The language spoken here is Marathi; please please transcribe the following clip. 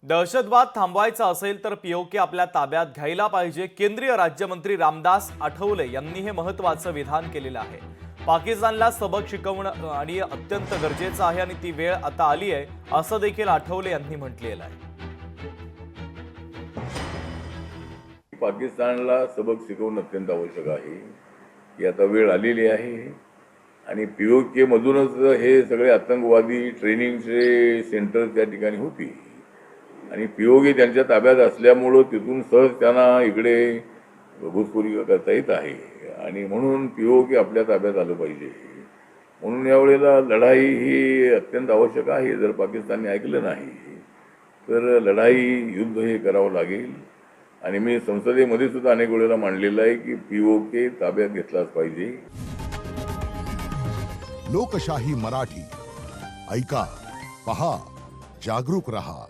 दहशतवाद थांबवायचा असेल तर पीओके आपल्या ताब्यात घ्यायला पाहिजे। केंद्रीय राज्यमंत्री रामदास आठवले यांनी हे महत्त्वाचं विधान केलेलं आहे। पाकिस्तानला सबक शिकवणं आणि अत्यंत गरजेचं आहे आणि ती वेळ आता आली आहे असं देखील आठवले यांनी म्हटलेलं आहे। पाकिस्तानला सबक शिकवणं अत्यंत आवश्यक आहे। ही आता वेळ आलेली आहे आणि पीओके मधूनच हे सगळे आतंकवादी ट्रेनिंगचे सेंटर त्या ठिकाणी होती आणि पीओके त्यांच्या ताब्यात असल्यामुळं तिथून सहज त्यांना इकडे घुसखोरी करता येत आहे आणि म्हणून पीओके आपल्या ताब्यात आलं पाहिजे। म्हणून यावेळेला लढाई ही अत्यंत आवश्यक आहे। जर पाकिस्तानने ऐकलं नाही तर लढाई युद्ध हे करावं लागेल आणि मी संसदेमध्ये सुद्धा अनेक वेळेला मांडलेलं आहे की पीओके ताब्यात घेतलाच पाहिजे। लोकशाही मराठी ऐका, पहा, जागरूक रहा।